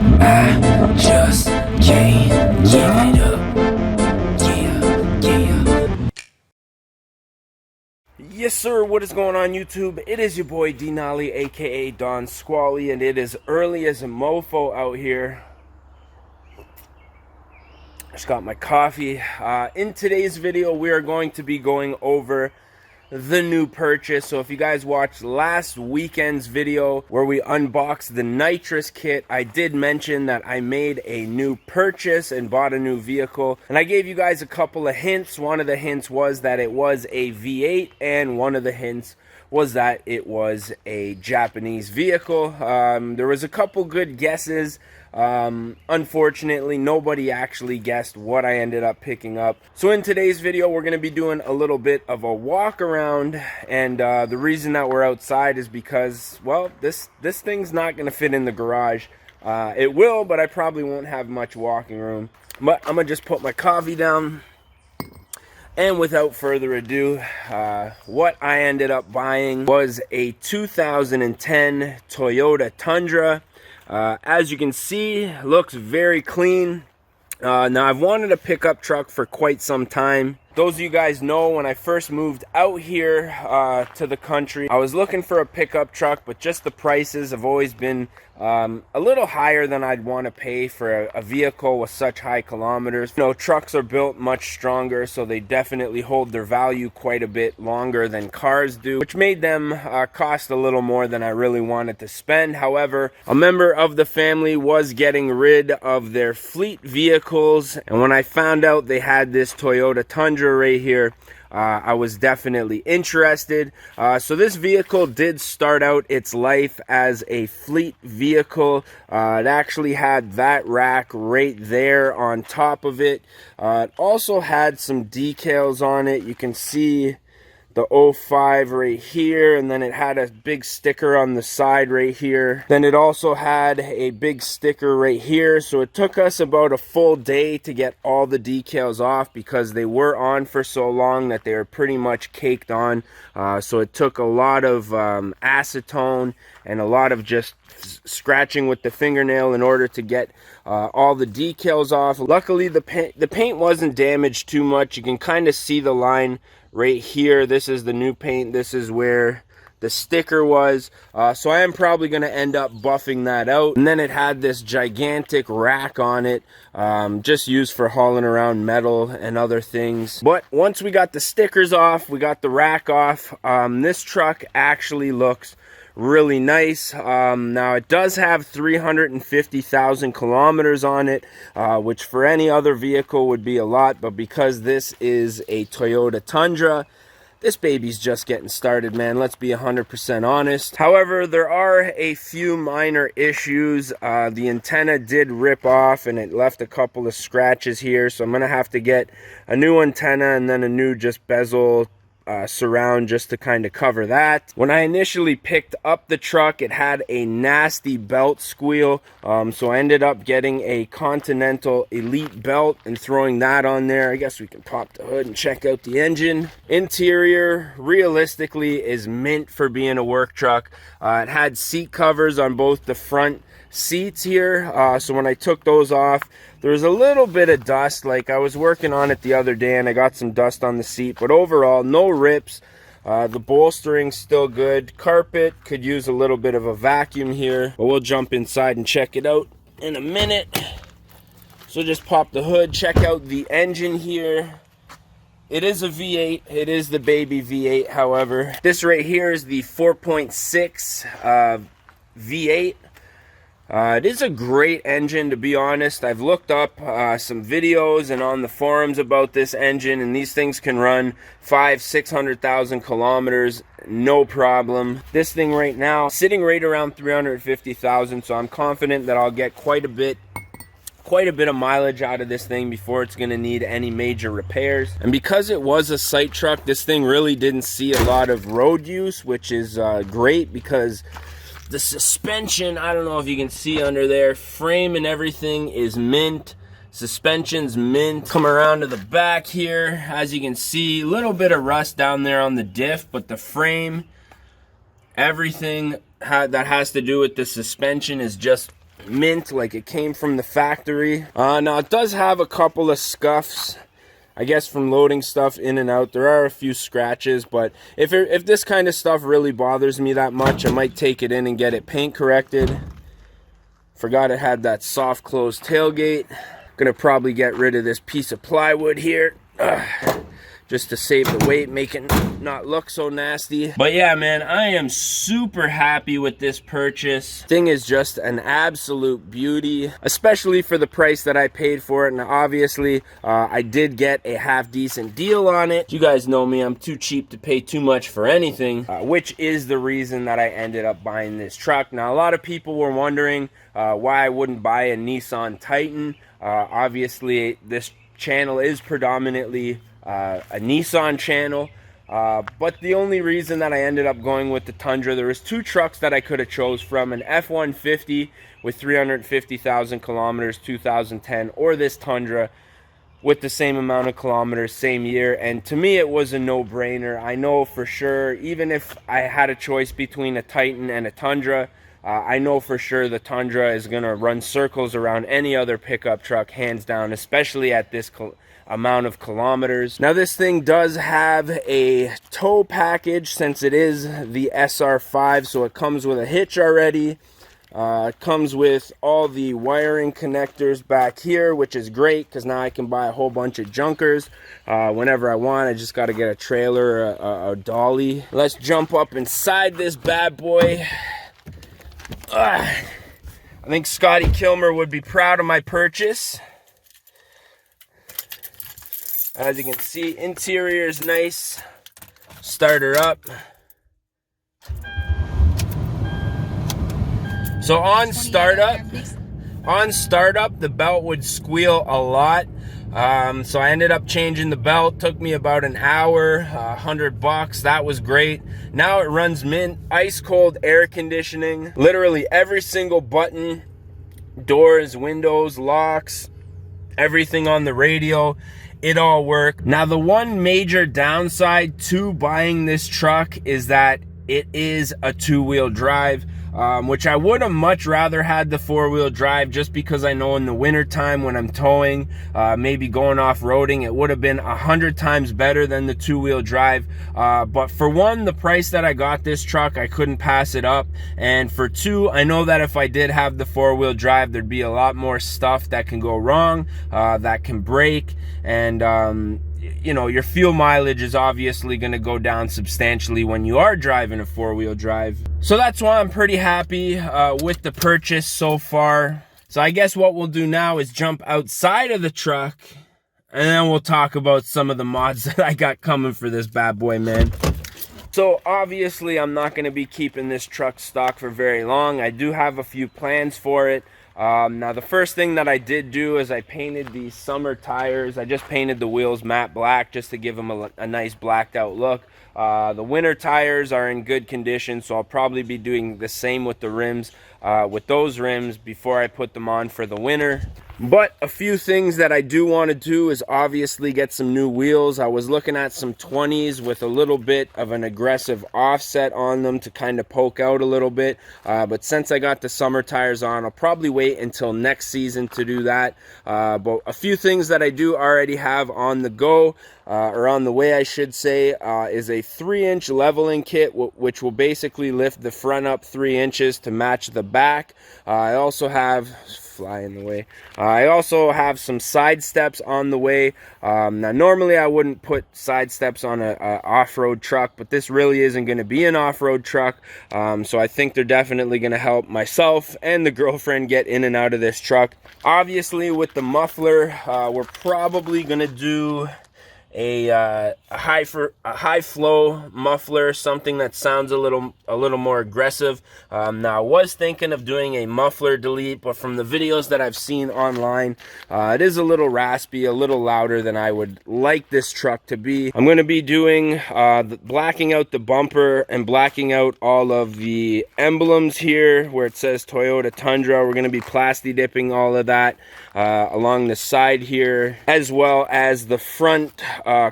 I just can't give it up. Yeah, yeah. Yes, sir. What is going on, YouTube? It is your boy Denali, aka Don Squally, and it is early as a mofo out here. Just got my coffee. In today's video, we are going to be going over the new purchase. So if you guys watched last weekend's video where we unboxed the nitrous kit, I did mention that I made a new purchase and bought a new vehicle, and I gave you guys a couple of hints. One of the hints was that it was a V8, and one of the hints was that it was a Japanese vehicle. There was a couple good guesses. Unfortunately, nobody actually guessed what I ended up picking up. So in today's video, we're going to be doing a little bit of a walk around, and the reason that we're outside is because, well, this thing's not going to fit in the garage. It will, but I probably won't have much walking room. But I'm going to just put my coffee down. And without further ado, what I ended up buying was a 2010 Toyota Tundra. As you can see, looks very clean. Now, I've wanted a pickup truck for quite some time. Those of you guys know, when I first moved out here to the country, I was looking for a pickup truck, but just the prices have always been a little higher than I'd want to pay for a vehicle with such high kilometers. You know, trucks are built much stronger, so they definitely hold their value quite a bit longer than cars do, which made them cost a little more than I really wanted to spend. However, a member of the family was getting rid of their fleet vehicles, and when I found out they had this Toyota Tundra right here, I was definitely interested. So this vehicle did start out its life as a fleet vehicle. It actually had that rack right there on top of it. It also had some decals on it. You can see the 05 right here, and then it had a big sticker on the side right here. Then it also had a big sticker right here. So it took us about a full day to get all the decals off because they were on for so long that they were pretty much caked on. So it took a lot of acetone and a lot of just scratching with the fingernail in order to get all the decals off. Luckily, the paint wasn't damaged too much. You can kind of see the line right here. This is the new paint. This is where the sticker was. So I am probably going to end up buffing that out. And then it had this gigantic rack on it, just used for hauling around metal and other things. But once we got the stickers off, we got the rack off, this truck actually looks really nice. Now it does have 350,000 kilometers on it, which for any other vehicle would be a lot, but because this is a Toyota Tundra, this baby's just getting started, man. Let's be 100% honest. However, there are a few minor issues. The antenna did rip off and it left a couple of scratches here, so I'm gonna have to get a new antenna and then a new just bezel surround just to kind of cover that. When I initially picked up the truck, it had a nasty belt squeal, so I ended up getting a Continental Elite belt and throwing that on there. I guess we can pop the hood and check out the engine. Interior realistically is mint for being a work truck. It had seat covers on both the front seats here, so when I took those off, there was a little bit of dust. Like, I was working on it the other day and I got some dust on the seat, but overall no rips. The bolstering's still good. Carpet could use a little bit of a vacuum here, but we'll jump inside and check it out in a minute. So just pop the hood, check out the engine here. It is a V8. It is the baby V8. However, this right here is the 4.6 V8. It is a great engine, to be honest. I've looked up some videos and on the forums about this engine, and these things can run 500,000–600,000 kilometers, no problem. This thing right now sitting right around 350,000, so I'm confident that I'll get quite a bit of mileage out of this thing before it's going to need any major repairs. And because it was a site truck, this thing really didn't see a lot of road use, which is great because the suspension, I don't know if you can see under there, frame and everything is mint. Suspension's mint. Come around to the back here, as you can see, a little bit of rust down there on the diff, but the frame, everything that has to do with the suspension is just mint, like it came from the factory. Now it does have a couple of scuffs, I guess, from loading stuff in and out. There are a few scratches, but if this kind of stuff really bothers me that much, I might take it in and get it paint corrected. Forgot it had that soft close tailgate. Gonna probably get rid of this piece of plywood here, just to save the weight, make it not look so nasty. But yeah, man, I am super happy with this purchase. Thing is just an absolute beauty, especially for the price that I paid for it. And obviously, I did get a half decent deal on it. You guys know me, I'm too cheap to pay too much for anything, which is the reason that I ended up buying this truck. Now, a lot of people were wondering why I wouldn't buy a Nissan Titan. Obviously, this channel is predominantly a Nissan channel, but the only reason that I ended up going with the Tundra, there was two trucks that I could have chose from: an F-150 with 350,000 kilometers, 2010, or this Tundra with the same amount of kilometers, same year. And to me, it was a no-brainer. I know for sure, even if I had a choice between a Titan and a Tundra, I know for sure the Tundra is going to run circles around any other pickup truck, hands down, especially at this amount of kilometers. Now, this thing does have a tow package since it is the SR5, so it comes with a hitch already. It comes with all the wiring connectors back here, which is great because now I can buy a whole bunch of junkers whenever I want. I just got to get a trailer, a dolly. Let's jump up inside this bad boy. I think Scotty Kilmer would be proud of my purchase. As you can see, interior is nice. Start her up. So on startup, the belt would squeal a lot. So I ended up changing the belt. Took me about an hour, $100. That was great. Now it runs mint, ice cold air conditioning. Literally every single button, doors, windows, locks, everything on the radio, it all worked. Now, the one major downside to buying this truck is that it is a two-wheel drive, which I would have much rather had the four-wheel drive, just because I know in the wintertime when I'm towing, maybe going off-roading, it would have been 100 times better than the two-wheel drive. But for one, the price that I got this truck, I couldn't pass it up. And for two, I know that if I did have the four-wheel drive, there'd be a lot more stuff that can go wrong, that can break, and you know, your fuel mileage is obviously going to go down substantially when you are driving a four-wheel drive. So that's why I'm pretty happy with the purchase so far. So I guess what we'll do now is jump outside of the truck, and then we'll talk about some of the mods that I got coming for this bad boy, man. So obviously I'm not going to be keeping this truck stock for very long. I do have a few plans for it. Now, the first thing that I did do is I painted these summer tires. I just painted the wheels matte black just to give them a nice blacked out look. The winter tires are in good condition, so I'll probably be doing the same with the rims, with those rims before I put them on for the winter. But a few things that I do want to do is obviously get some new wheels. I was looking at some 20s with a little bit of an aggressive offset on them to kind of poke out a little bit. But since I got the summer tires on, I'll probably wait until next season to do that. But a few things that I do already have on the go, or on the way I should say, is a 3-inch leveling kit, which will basically lift the front up 3 inches to match the back. I also have... fly in the way. I also have some side steps on the way. Now, normally I wouldn't put side steps on a off-road truck, but this really isn't going to be an off-road truck. So I think they're definitely going to help myself and the girlfriend get in and out of this truck. Obviously, with the muffler, we're probably going to do a high flow muffler, something that sounds a little more aggressive. Now I was thinking of doing a muffler delete, but from the videos that I've seen online, it is a little raspy, a little louder than I would like this truck to be. I'm going to be doing blacking out the bumper and blacking out all of the emblems here where it says Toyota Tundra. We're going to be plasti dipping all of that along the side here, as well as the front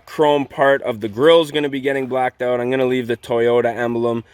chrome part of the grill is going to be getting blacked out. I'm going to leave the Toyota emblem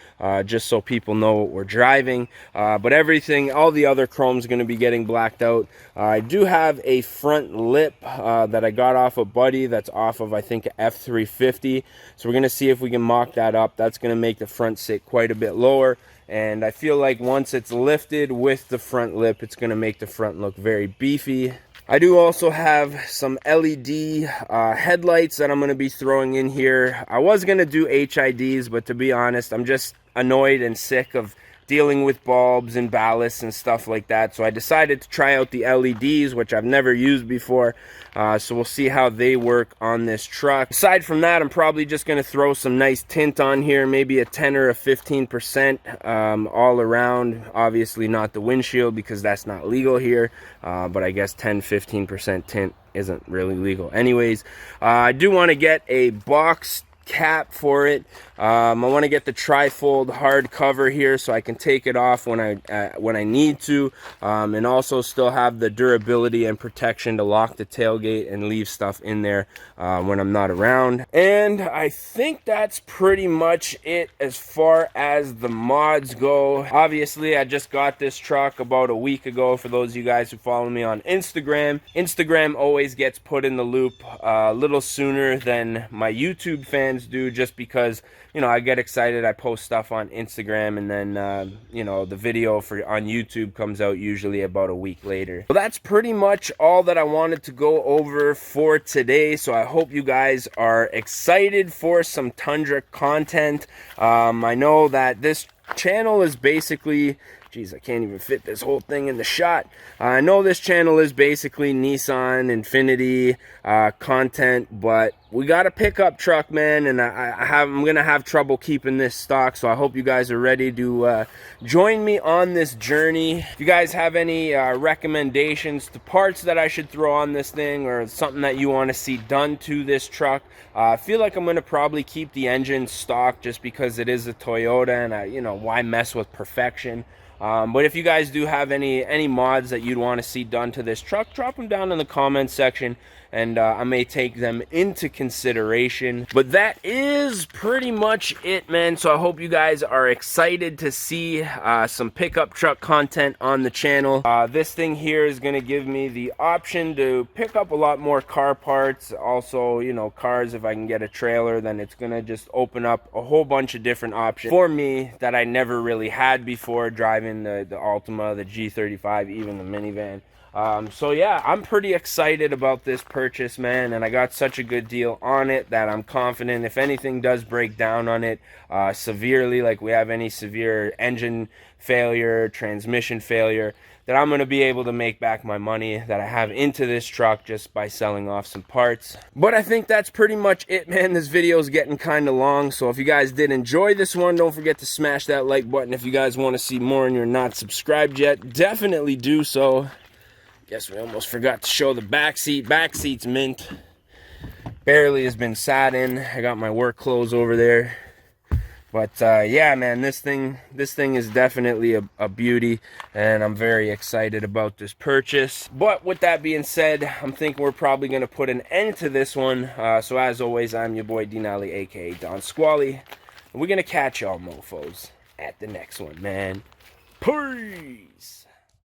just so people know what we're driving. But everything, all the other chrome is going to be getting blacked out. I do have a front lip that I got off a buddy that's off of, I think, a F350. So we're going to see if we can mock that up. That's going to make the front sit quite a bit lower. And I feel like once it's lifted with the front lip, it's going to make the front look very beefy. I do also have some LED headlights that I'm going to be throwing in here. I was going to do HIDs, but to be honest, I'm just annoyed and sick of dealing with bulbs and ballasts and stuff like that. So I decided to try out the LEDs, which I've never used before. So we'll see how they work on this truck. Aside from that, I'm probably just going to throw some nice tint on here, maybe a 10 or a 15% all around. Obviously not the windshield because that's not legal here, but I guess 10-15% tint isn't really legal anyways. I do want to get a box cap for it. I want to get the trifold hard cover here so I can take it off when I need to, and also still have the durability and protection to lock the tailgate and leave stuff in there when I'm not around. And I think that's pretty much it as far as the mods go. Obviously, I just got this truck about a week ago. For those of you guys who follow me on Instagram, Instagram always gets put in the loop a little sooner than my YouTube fans do, just because, you know, I get excited, I post stuff on Instagram, and then you know, the video on YouTube comes out usually about a week later. Well, that's pretty much all that I wanted to go over for today. So I hope you guys are excited for some Tundra content. I know that this channel is basically, geez, I can't even fit this whole thing in the shot. I know this channel is basically Nissan, Infiniti content, but we got a pickup truck, man, and I'm gonna have trouble keeping this stock. So I hope you guys are ready to join me on this journey. If you guys have any recommendations to parts that I should throw on this thing, or something that you want to see done to this truck, I feel like I'm gonna probably keep the engine stock just because it is a Toyota, and you know, why mess with perfection? But if you guys do have any mods that you'd want to see done to this truck, drop them down in the comments section, and I may take them into consideration. But that is pretty much it, man. So I hope you guys are excited to see some pickup truck content on the channel. This thing here is going to give me the option to pick up a lot more car parts. Also, you know, cars, if I can get a trailer, then it's going to just open up a whole bunch of different options for me that I never really had before driving the Altima, the G35, even the minivan. So yeah, I'm pretty excited about this purchase, man, and I got such a good deal on it that I'm confident if anything does break down on it severely, like we have any severe engine failure, transmission failure, that I'm going to be able to make back my money that I have into this truck just by selling off some parts. But I think that's pretty much it, man. This video is getting kind of long, so if you guys did enjoy this one, don't forget to smash that like button. If you guys want to see more and you're not subscribed yet, definitely do so. Guess we almost forgot to show the back seat. Back seat's mint. Barely has been sat in. I got my work clothes over there. But yeah, man, this thing is definitely a beauty, and I'm very excited about this purchase. But with that being said, I'm thinking we're probably going to put an end to this one. So as always, I'm your boy Denali, aka Don Squally. And we're going to catch y'all mofos at the next one, man. Peace!